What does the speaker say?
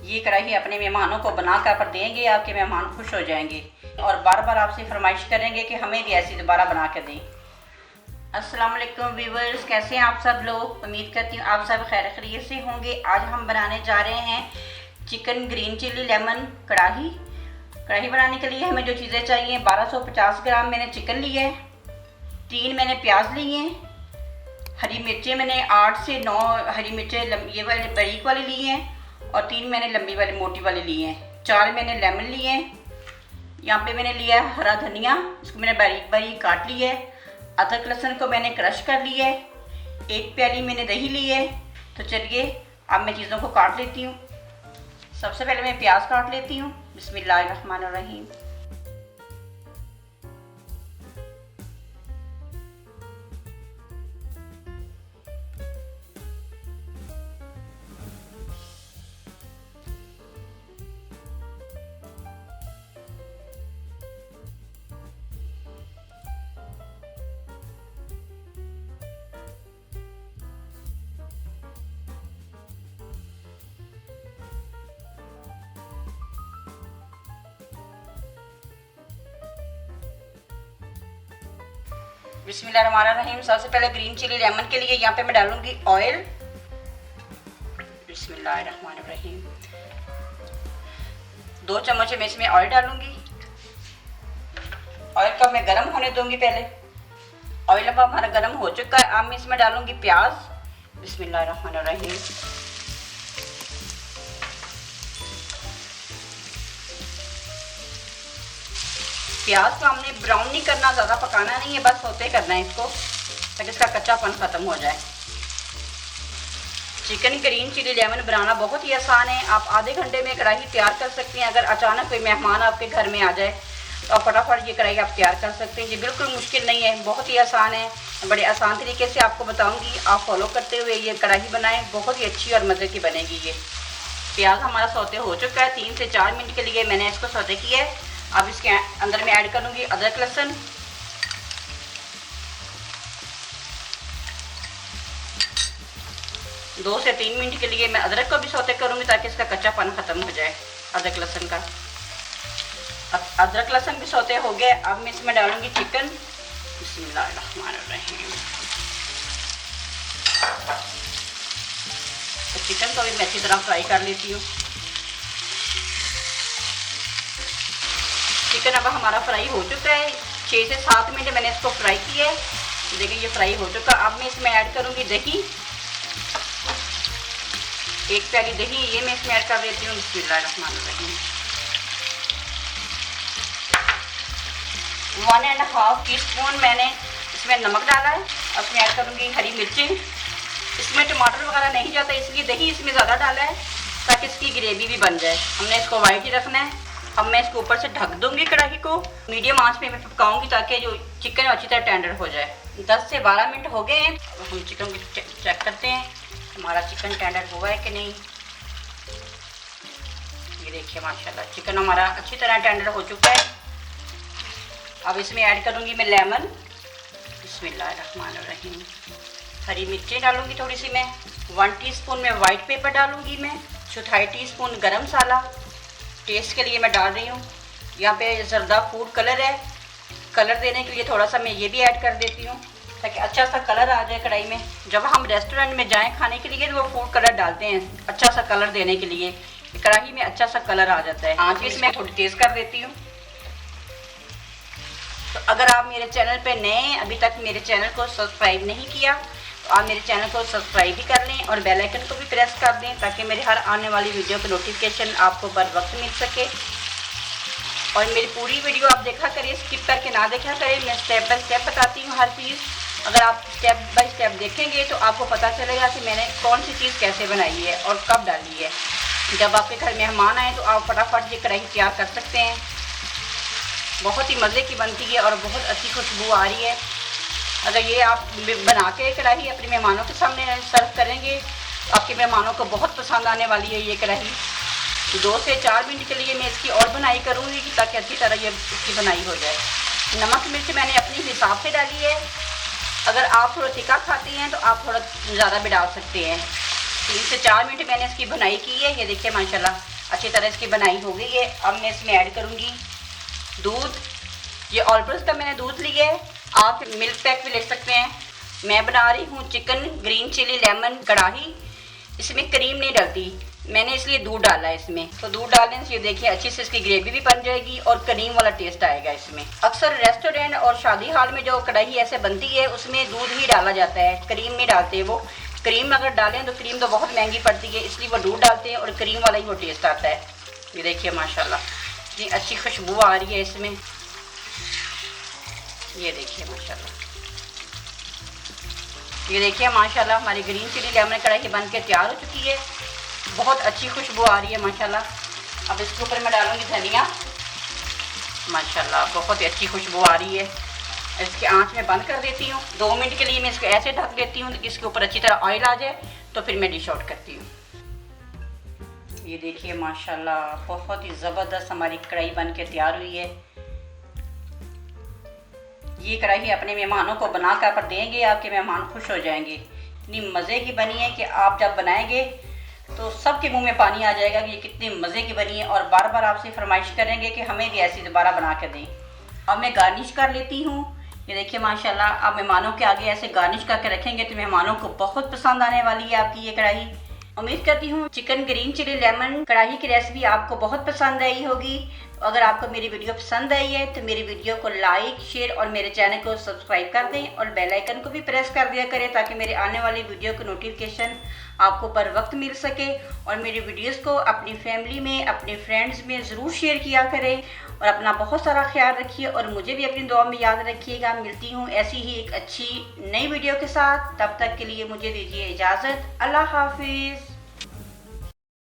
ये कढ़ाई अपने मेहमानों को बना कर देंगे, आपके मेहमान खुश हो जाएंगे और बार बार आपसे फरमाइश करेंगे कि हमें भी ऐसी दोबारा बना कर दें। अस्सलाम वालेकुम व्यूवर्स, कैसे हैं आप सब लोग। उम्मीद करती हूँ आप सब खैर खैरियत से होंगे। आज हम बनाने जा रहे हैं चिकन ग्रीन चिली लेमन कढ़ाई। कढ़ाई बनाने के लिए हमें जो चीज़ें चाहिए, 1250 ग्राम मैंने चिकन लिया है, 3 मैंने प्याज लिए हैं, हरी मिर्चें मैंने 8 से 9 हरी मिर्चें ये वाले बारीक वाली ली हैं और 3 मैंने लंबी वाली मोटी वाली ली हैं, 4 मैंने लेमन लिए हैं। यहाँ पे मैंने लिया है हरा धनिया, इसको मैंने बारीक बारीक काट लिया है। अदरक लहसुन को मैंने क्रश कर लिया है। 1 प्याली मैंने दही ली है। तो चलिए अब मैं चीज़ों को काट लेती हूँ। सबसे पहले मैं प्याज काट लेती हूँ। बिस्मिल्लाहिर्रहमानिर्रहीम। बिस्मिल्लाहिर्रहमानिर्रहीम। सबसे पहले ग्रीन चिली लेमन के लिए यहाँ पे मैं डालूंगी ऑयल। बिस्मिल्लाहिर्रहमानिर्रहीम। 2 चम्मच मैं इसमें ऑयल डालूंगी। ऑयल को मैं गर्म होने दूंगी। पहले ऑयल अब हमारा गर्म हो चुका है। अब मैं इसमें डालूंगी प्याज। बिस्मिल्लाहिर्रहमानिर्रहीम। प्याज को हमने ब्राउन नहीं करना, ज़्यादा पकाना नहीं है, बस सौते करना है इसको ताकि इसका कच्चापन ख़त्म हो जाए। चिकन ग्रीन चिली लेमन बनाना बहुत ही आसान है। आप आधे घंटे में कढ़ाई तैयार कर सकते हैं। अगर अचानक कोई मेहमान आपके घर में आ जाए तो आप फटाफट ये कढ़ाई आप तैयार कर सकते हैं। ये बिल्कुल मुश्किल नहीं है, बहुत ही आसान है। बड़े आसान तरीके से आपको बताऊँगी, आप फॉलो करते हुए ये कढ़ाई बनाएँ, बहुत ही अच्छी और मज़े की बनेगी ये। प्याज हमारा सौते हो चुका है। 3 से 4 मिनट के लिए मैंने इसको सौते किया है। अब इसके अंदर मैं ऐड करूंगी अदरक लहसुन। दो से 3 मिनट के लिए मैं अदरक को भी सौते करूंगी ताकि इसका कच्चापन खत्म हो जाए अदरक लहसुन का। अदरक लहसुन भी सौते हो गए। अब मैं इसमें डालूंगी चिकन। बिस्मिल्लाहिर्रहमानिर्रहीम। तो चिकन को भी मैं अच्छी तरह फ्राई कर लेती हूँ। चिकन अब हमारा फ्राई हो चुका है। 6 से 7 मिनट मैंने इसको फ्राई किया है। देखिए ये फ्राई हो चुका। अब मैं इसमें ऐड करूंगी दही। 1 प्याली दही ये मैं इसमें ऐड कर देती हूँ। बिस्मिल्लाहिर्रहमानिर्रहीम। 1.5 टीस्पून मैंने इसमें नमक डाला है। अब मैं ऐड करूँगी हरी मिर्चें। इसमें टमाटर वगैरह नहीं जाता, इसलिए दही इसमें ज़्यादा डाला है ताकि इसकी ग्रेवी भी बन जाए। हमने इसको वाइट ही रखना है। अब मैं इसको ऊपर से ढक दूंगी कढ़ाई को। मीडियम आंच पे मैं पकाऊंगी ताकि जो चिकन अच्छी तरह टेंडर हो जाए। 10 से 12 मिनट हो गए हैं। तो हम चिकन को चेक करते हैं हमारा चिकन टेंडर हुआ है कि नहीं। ये देखिए माशाल्लाह चिकन हमारा अच्छी तरह टेंडर हो चुका है। अब इसमें ऐड करूंगी मैं लेमन। बिस्मिल्लाहिर्रहमानिर्रहीम। हरी मिर्चें डालूंगी थोड़ी सी मैं। 1 टीस्पून में वाइट पेपर डालूंगी मैं। 1/4 टीस्पून गरम मसाला टेस्ट के लिए मैं डाल रही हूँ। यहाँ पे जर्दा फूड कलर है, कलर देने के लिए थोड़ा सा मैं ये भी ऐड कर देती हूँ ताकि अच्छा सा कलर आ जाए कढ़ाई में। जब हम रेस्टोरेंट में जाएं खाने के लिए तो वो फूड कलर डालते हैं अच्छा सा कलर देने के लिए। कढ़ाई में अच्छा सा कलर आ जाता है। आँच इसमें थोड़ी तेज़ कर देती हूँ। तो अगर आप मेरे चैनल पर नए हैं, अभी तक मेरे चैनल को सब्सक्राइब नहीं किया, तो आप मेरे चैनल को सब्सक्राइब भी कर लें और बेल आइकन को भी प्रेस कर दें ताकि मेरे हर आने वाली वीडियो की नोटिफिकेशन आपको बर वक्त मिल सके। और मेरी पूरी वीडियो आप देखा करिए, स्किप करके ना देखा करें। मैं स्टेप बाय स्टेप बताती हूँ हर चीज़। अगर आप स्टेप बाय स्टेप देखेंगे तो आपको पता चलेगा कि मैंने कौन सी चीज़ कैसे बनाई है और कब डाली है। जब आपके घर मेहमान आए तो आप फटाफट ये कढ़ाई तैयार कर सकते हैं। बहुत ही मज़े की बनती है और बहुत अच्छी खुशबू आ रही है। अगर ये आप बना के कढ़ाई अपने मेहमानों के सामने सर्व करेंगे तो आपके मेहमानों को बहुत पसंद आने वाली है ये कढ़ाई। 2 से 4 मिनट के लिए मैं इसकी और बनाई करूँगी ताकि अच्छी तरह ये इसकी बनाई हो जाए। नमक मिर्च मैंने अपने हिसाब से डाली है। अगर आप थोड़ा तीखा खाती हैं तो आप थोड़ा ज़्यादा भी डाल सकते हैं। 3 से 4 मिनट मैंने इसकी भुनाई की है। ये देखिए माशाल्लाह अच्छी तरह इसकी बनाई हो गई है। अब मैं इसमें ऐड करूँगी दूध। ये ऑल प्लस का मैंने दूध लिया है, आप मिल्क पैक भी ले सकते हैं। मैं बना रही हूँ चिकन ग्रीन चिली लेमन कढ़ाई, इसमें क्रीम नहीं डलती, मैंने इसलिए दूध डाला है इसमें। तो दूध डालने से ये देखिए अच्छी से इसकी ग्रेवी भी बन जाएगी और क्रीम वाला टेस्ट आएगा इसमें। अक्सर रेस्टोरेंट और शादी हाल में जो कढ़ाई ऐसे बनती है उसमें दूध ही डाला जाता है, क्रीम नहीं डालते वो। क्रीम अगर डालें तो क्रीम तो बहुत महंगी पड़ती है, इसलिए वो दूध डालते हैं और क्रीम वाला ही वो टेस्ट आता है। ये देखिए माशाल्लाह इतनी अच्छी खुशबू आ रही है इसमें, ये देखिए माशाल्लाह। ये देखिए माशाल्लाह हमारी ग्रीन चिली लेमन कढ़ाई बन के तैयार हो चुकी है, बहुत अच्छी खुशबू आ रही है माशाल्लाह। अब इसके ऊपर मैं डालूंगी धनिया, माशाल्लाह बहुत ही अच्छी खुशबू आ रही है। इसकी आंच में बंद कर देती हूँ, 2 मिनट के लिए मैं इसको ऐसे ढक देती हूँ कि इसके ऊपर अच्छी तरह ऑयल आ जाए, तो फिर मैं डिश आउट करती हूँ। ये देखिए माशाल्लाह बहुत ही ज़बरदस्त हमारी कढ़ाई बन के तैयार हुई है। ये कढ़ाई अपने मेहमानों को बना कर देंगे, आपके मेहमान खुश हो जाएंगे। इतनी मज़े की बनी है कि आप जब बनाएंगे तो सबके मुंह में पानी आ जाएगा कि ये कितनी मज़े की बनी है, और बार बार आपसे फरमाइश करेंगे कि हमें भी ऐसी दोबारा बना कर दें। अब मैं गार्निश कर लेती हूँ। ये देखिए माशाल्लाह आप मेहमानों के आगे ऐसे गार्निश करके रखेंगे तो मेहमानों को बहुत पसंद आने वाली है आपकी ये कढ़ाई। उम्मीद करती हूँ चिकन ग्रीन चिली लेमन कढ़ाई की रेसिपी आपको बहुत पसंद आई होगी। अगर आपको मेरी वीडियो पसंद आई है तो मेरी वीडियो को लाइक शेयर और मेरे चैनल को सब्सक्राइब कर दें और बेल आइकन को भी प्रेस कर दिया करें, ताकि मेरे आने वाली वीडियो की नोटिफिकेशन आपको बर वक्त मिल सके। और मेरी वीडियोस को अपनी फैमिली में अपने फ्रेंड्स में ज़रूर शेयर किया करें, और अपना बहुत सारा ख्याल रखिए और मुझे भी अपनी दुआ में याद रखिएगा। मिलती हूँ ऐसी ही एक अच्छी नई वीडियो के साथ, तब तक के लिए मुझे दीजिए इजाज़त। अल्लाह हाफिज़।